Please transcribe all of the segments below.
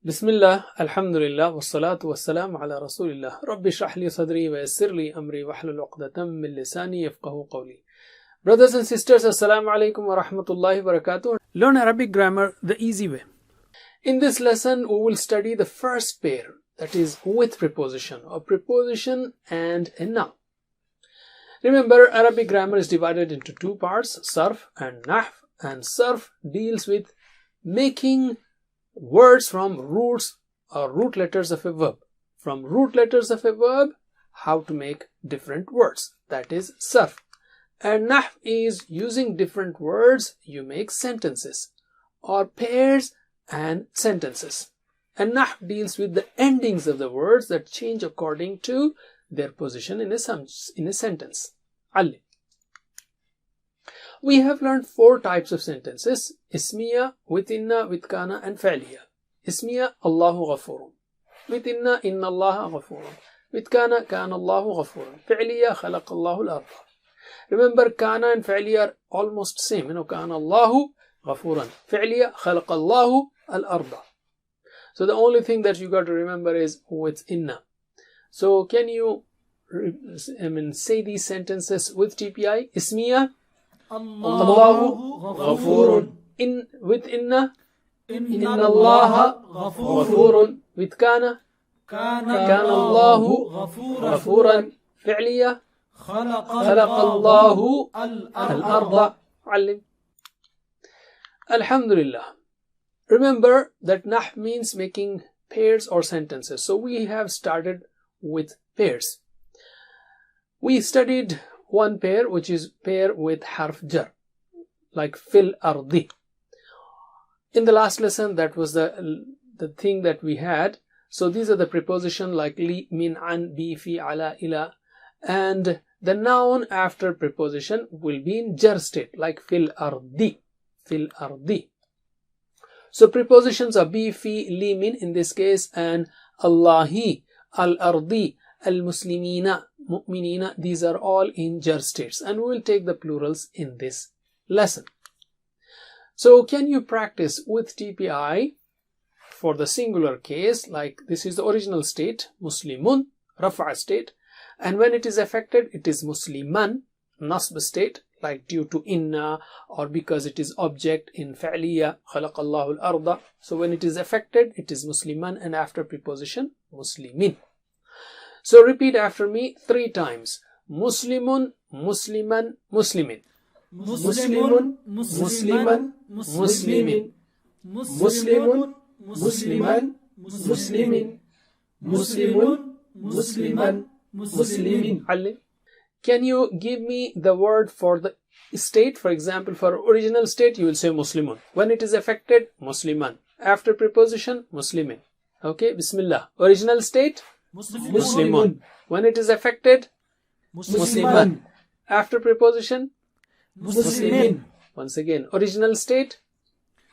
Bismillah, alhamdulillah, wassalatu wassalamu ala rasulillah. Rabbi shrah li sadri wa yassir li amri wahlul uqdatam min lisani yafqahu qawli. Brothers and sisters, assalamu alaikum wa rahmatullahi wa barakatuh. Learn Arabic grammar the easy way. In this lesson, we will study the first pair, that is with preposition, or preposition and a noun. Remember, Arabic grammar is divided into two parts, sarf and nahv, and sarf deals with making words from roots or root letters of a verb. From root letters of a verb, how to make different words. That is sarf. And nahv is using different words, you make sentences or pairs and sentences. And nahv deals with the endings of the words that change according to their position in a sentence. Ali. We have learned four types of sentences: ismiya, with inna, with kana, and fa'liya. Ismiya, Allahu ghafurun. With inna, inna Allaha ghafurun. With kana, kana Allahu ghafurun. Fa'liya, khalaqa Allahu al-arda. Remember, kana and fa'liya are almost same. Kana Allahu ghafuran. Fa'liya, khalaqa Allahu al-arda. So the only thing that you got to remember is with inna. So can you say these sentences with TPI? Ismiya, Allahu ghafurun. With inna, inna Allaha ghafurun. With kana, kana Allahu ghafuran. Fi'liya, khalaqa Allahu al-arda. Alim. Alhamdulillah. Remember that nahv means making pairs or sentences. So we have started with pairs. We studied one pair, which is pair with harf jar, like fil ardi. In the last lesson, that was the thing that we had. So these are the preposition like li, min, an, bi, fi, ala, ila. And the noun after preposition will be in jar state, like fil ardi. Fil ardi. So prepositions are bi, fi, li, min in this case, and Allahi, al-ardi, al-muslimina, mu'minina. These are all in jar states, and we will take the plurals in this lesson. So can you practice with TPI for the singular case? Like this is the original state, muslimun, rafa state, and when it is affected, it is musliman, nasb state, like due to inna or because it is object in fa'liya, khalaqallahu al-arda. So when it is affected, it is musliman, and after preposition, muslimin. So repeat after me 3 times. Muslimun, musliman, muslimin. Muslimun, musliman, muslimin. Muslimun, musliman, muslimin. Muslimun, musliman, muslimin. Can you give me the word for the state? For example, for original state, you will say muslimun. When it is affected, musliman. After preposition, muslimin. Okay, bismillah. Original state? Muslimun. When it is affected, musliman. After preposition, muslimin. Once again, original state,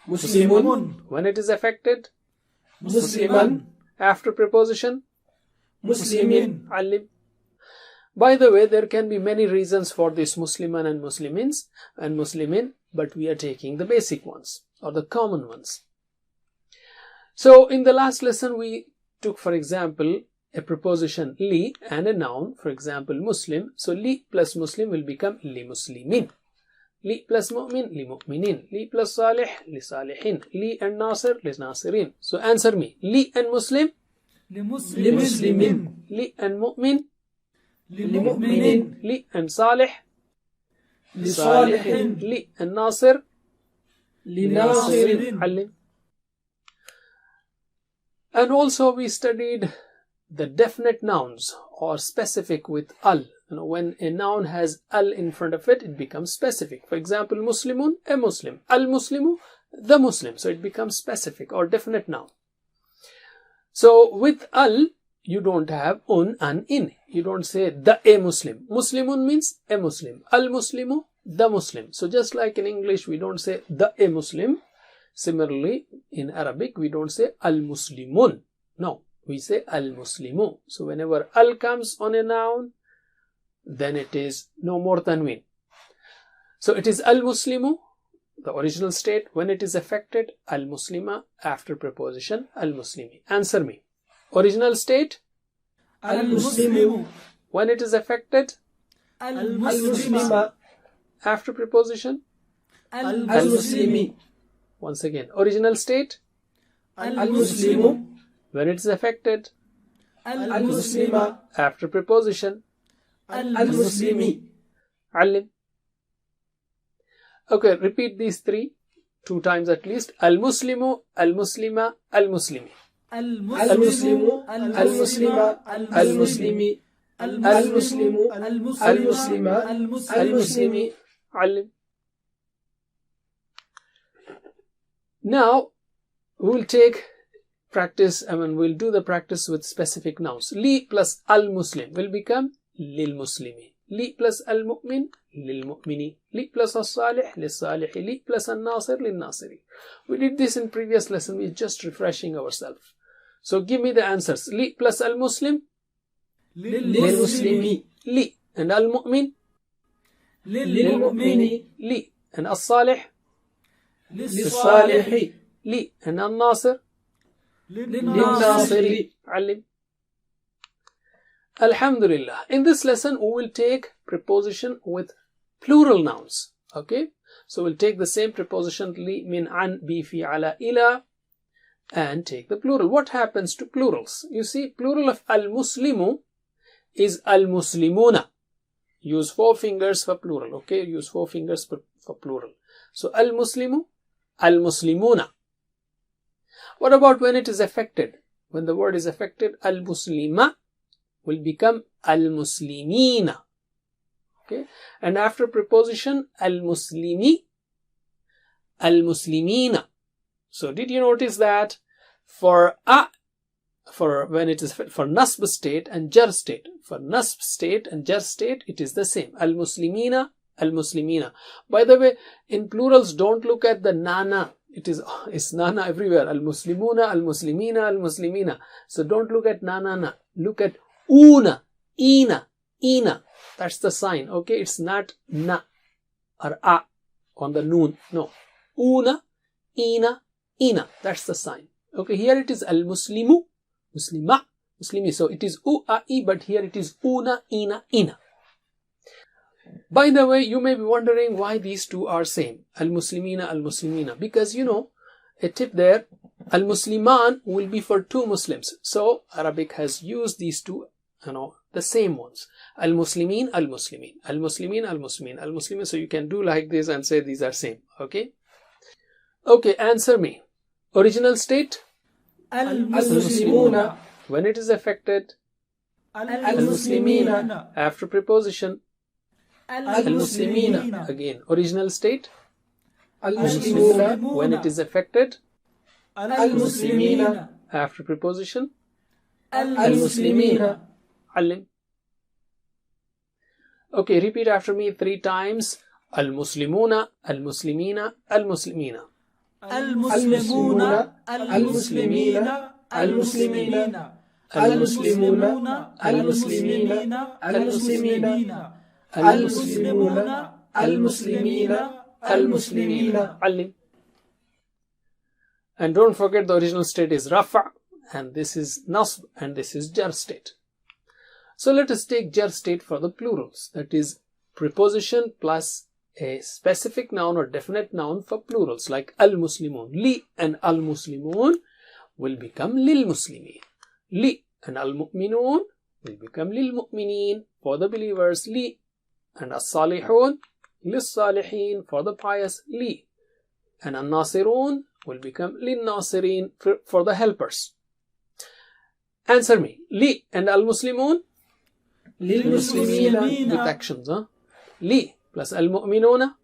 muslimun. When it is affected, musliman. After preposition, muslimin. Alim. By the way, there can be many reasons for this musliman and muslimins and muslimin, but we are taking the basic ones or the common ones. So in the last lesson, we took, for example, a preposition li and a noun, for example, Muslim. So li plus Muslim will become li muslimin. Li plus mu'min, li mu'minin. Li plus salih, li salihin. Li and nasir, li nasirin. So answer me. Li and Muslim, li muslimin. Li and mu'min, li mu'minin. Li and salih, li salihin. Li and nasir, li nasirin. And also we studied the definite nouns or specific with al. When a noun has al in front of it, it becomes specific. For example, muslimun, a Muslim. Al-muslimu, the Muslim. So it becomes specific or definite noun. So with al, you don't have un and in. You don't say the a Muslim. Muslimun means a Muslim. Al-muslimu, the Muslim. So just like in English, we don't say the a Muslim. Similarly, in Arabic, we don't say al-muslimun. No, we say al-muslimu. So whenever al comes on a noun, then it is no more tanween. So it is al-muslimu, the original state, when it is affected, al-muslima, after preposition, al-muslimi. Answer me. Original state, المسلم when it is affected, المسلم after preposition, المسلم once again, original state, المسلم when it is affected, المسلم after preposition, المسلم. علم. Okay, repeat these three 2 times at least. Al-Muslimu, Al-Muslima, Al-Muslimi. المسلم المسلم المسلم المسلم المسلم المسلم. علم. Now, we'll take practice, we'll do the practice with specific nouns. Li plus al-Muslim will become lil-Muslimi. Li plus al-Mu'min, lil-Mu'mini. Li plus al-Salih, lil-Salihi. Li plus al-Nasir, lil-Nasiri. We did this in previous lesson. We're just refreshing ourselves. So give me the answers. Li plus al-Muslim, للمسلم li. And al-Mu'min, للمؤمن li. And al-Salih, للصالح li. And al-Nasir, للناصر. علم. Alhamdulillah. In this lesson, we will take preposition with plural nouns. Okay? So we'll take the same preposition li, min, an, bi, fi, ala, ila, and take the plural. What happens to plurals? You see, plural of al-Muslimu is al-Muslimuna. Use 4 fingers for plural. Okay? Use 4 fingers for plural. So al-Muslimu, al-Muslimuna. What about when it is affected? When the word is affected, al-Muslima will become al-Muslimina. Okay? And after preposition, al-Muslimi, al-Muslimina. So did you notice that for when it is for nasb state and jar state, for nasb state and jar state, it is the same. Al-Muslimina, al-Muslimina. By the way, in plurals, don't look at the nana. It's nana everywhere. Al-Muslimuna, al-Muslimina, al-Muslimina. So don't look at nana. Look at una, ina, ina. That's the sign. Okay, it's not na or a on the noon. No. Una, ina, ina. That's the sign. Okay, here it is al-Muslimu, Muslima, Muslimi. So it is u, a, i, but here it is una, ina, ina. By the way, you may be wondering why these two are same. Al-Muslimina, Al-Muslimina. Because, you know, a tip there, Al-Musliman will be for 2 Muslims. So Arabic has used these two, the same ones. Al-Muslimin, Al-Muslimin. Al-Muslimin, Al-Muslimin. Al-Muslimin. So you can do like this and say these are same. Okay? Okay, answer me. Original state? المسلمون When it is affected? المسلمين After preposition? المسلمين Again, original state? المسلمون When it is affected? المسلمين After preposition? المسلمين. علم. Okay, repeat after me 3 times. Al-Muslimuna, Al-Muslimina, Al-Muslimina. المسلمون المسلمين المسلمين المسلمون المسلمين المسلمين المسلمون المسلمين المسلمين. علم. And don't forget the original state is Rafa, and this is Nasb, and this is Jar state. So let us take Jar state for the plurals. That is preposition plus a specific noun or definite noun for plurals like al-Muslimun. Li and al-Muslimun will become lil-Muslimin. Li and al-Mu'minun will become lil-Mu'minin for the believers. Li and as-Salihun lis-Salihin for the pious. Li and al-Nasirun will become lil-Nasirin for the helpers. Answer me. Li and al-Muslimun للمسلمين with actions. Li plus al-Mu'minuna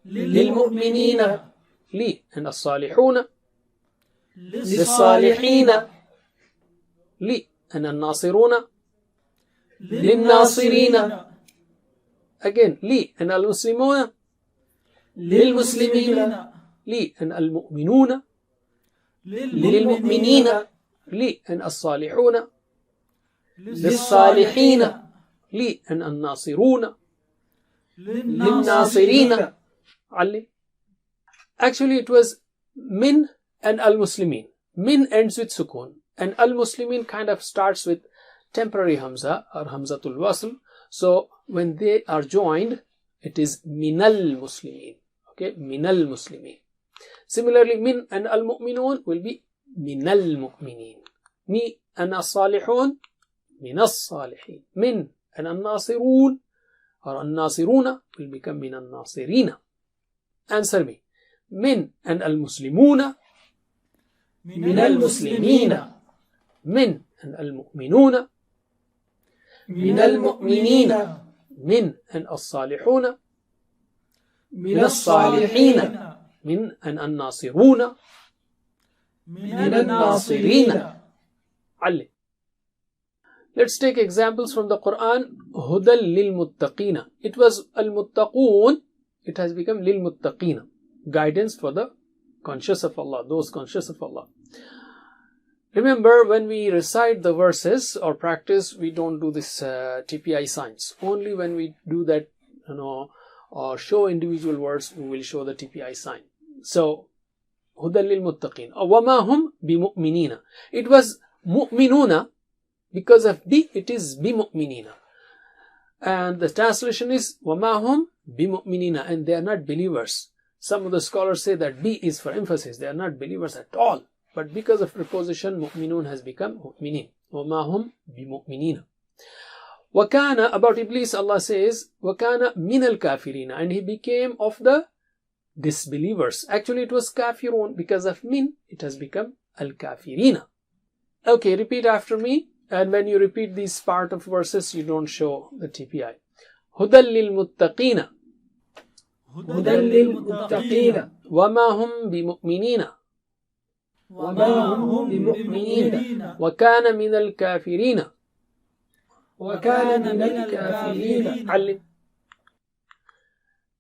للمؤمنين li and as-Salihuna للصالحين li and al-Nasiruna للناصرين again li and al-Muslimuna للمسلمين li and al-Mu'minuna للمؤمنين li and as-Salihuna للصالحين li and al-Nasiruna للناصرين. علم. Actually, it was min and al-Muslimin. Min ends with sukun, and al-Muslimin kind of starts with temporary hamza or hamzatul wasl. So when they are joined, it is minal muslimin. Okay, minal muslimin. Similarly, min and al-mu'minun will be minal mu'minin. Mi and as-salihun, min as-salihin. Min and al-nasirun or al-nasiruna will become min al-nasirina. Answer me. Min and al-muslimuna, من المسلمين. من and al-mu'minuna, من المؤمنين. من and as-salihuna, من الصالحين. من and al-nasiruna, من الناصرين. Ali. Let's take examples from the Quran. Hudal lil muttaqina. It was al-muttaqun. It has become lil muttaqina. Guidance for the conscious of Allah, those conscious of Allah. Remember, when we recite the verses or practice, we don't do this TPI signs. Only when we do that, or show individual words, we will show the TPI sign. So, Hudal lil muttaqin. وَمَا هُمْ بِمُؤْمِنِينَ. It was mu'minuna. Because of bi, it is bimu'minina. And the translation is وَمَا هُمْ بِمُؤْمِنِينَ. And they are not believers. Some of the scholars say that B is for emphasis. They are not believers at all. But because of preposition, mu'minun has become mu'minin. وَمَا هُمْ بِمُؤْمِنِينَ. وَكَانَ, about Iblis, Allah says, وَكَانَ مِنَ الْكَافِرِينَ. And he became of the disbelievers. Actually, it was kafirun. Because of min, it has become al-kafirina. Okay, repeat after me. And when you repeat these part of verses, you don't show the TPI. هُدًى لِلْمُتَّقِينَ. هدى للمتقين. وَمَا هُمْ بِمُؤْمِنِينَ. وما هم بمؤمنين. وَكَانَ مِنَ الْكَافِرِينَ. وكان من الكافرين. علم.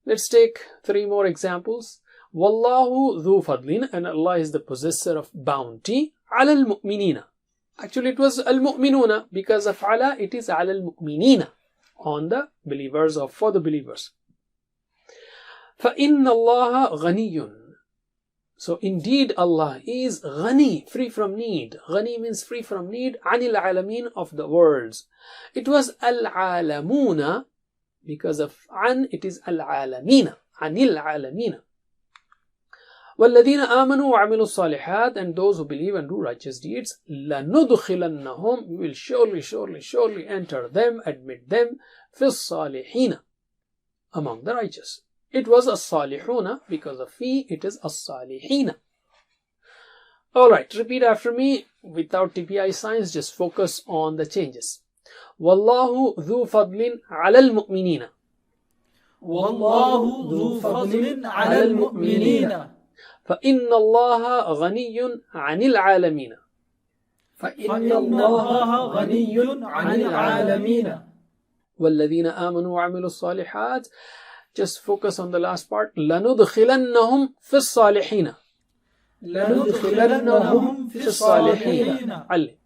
Let's take 3 more examples. وَاللَّهُ ذُو فَضْلٍ. And Allah is the possessor of bounty. عَلَى الْمُؤْمِنِينَ. Actually, it was al-mu'minuna. Because of ala, it is ala al-mu'minina. On the believers or for the believers. فَإِنَّ اللَّهَ غَنِيٌّ. So indeed Allah is ghani, free from need. Ghani means free from need. عَنِ الْعَالَمِينَ, of the worlds. It was al-alamuna. Because of an, it is al-alamina. عَنِ الْعَالَمِينَ. وَالَّذِينَ آمَنُوا وَعَمِلُوا الصَّالِحَاتِ. And those who believe and do righteous deeds. لَنُدْخِلَنَّهُمْ. We will surely enter them, admit them. فِي الصَّالِحِينَ. Among the righteous. It was as-salihuna. Because of fi, it is as-salihina. Alright, repeat after me. Without TPI signs, just focus on the changes. وَاللَّهُ ذُو فَضْلٍ عَلَى الْمُؤْمِنِينَ. والله ذو فضل على المؤمنين. فإن الله غني عن العالمين. فإن الله غني عن العالمين. والذين آمنوا وعملوا الصالحات. Just focus on the last part. لندخلنهم في الصالحين. لندخلنهم في الصالحين. علي.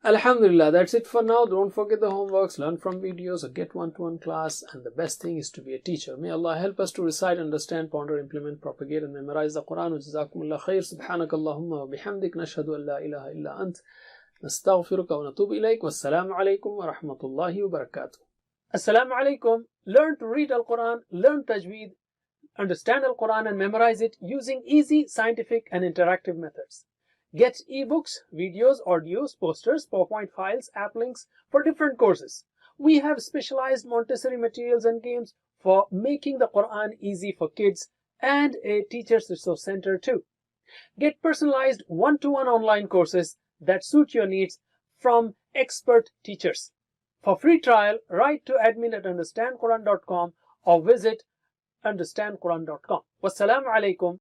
Alhamdulillah, that's it for now. Don't forget the homeworks, learn from videos, or get one-to-one class. And the best thing is to be a teacher. May Allah help us to recite, understand, ponder, implement, propagate, and memorize the Quran. Jazakumullah khair. Subhanakallahumma wa bihamdik. Nashhadu an la ilaha illa ant. Nastaghfiruka wa natubu ilayk. Wassalamu alaikum wa rahmatullahi wa barakatuh. Assalamu alaikum. Learn to read Al-Quran, learn Tajweed, understand Al-Quran and memorize it using easy, scientific and interactive methods. Get ebooks, videos, audios, posters, PowerPoint files, app links for different courses. We have specialized Montessori materials and games for making the Quran easy for kids and a teacher's resource center too. Get personalized one-to-one online courses that suit your needs from expert teachers. For free trial, write to admin@understandquran.com or visit understandquran.com. Wassalamu alaikum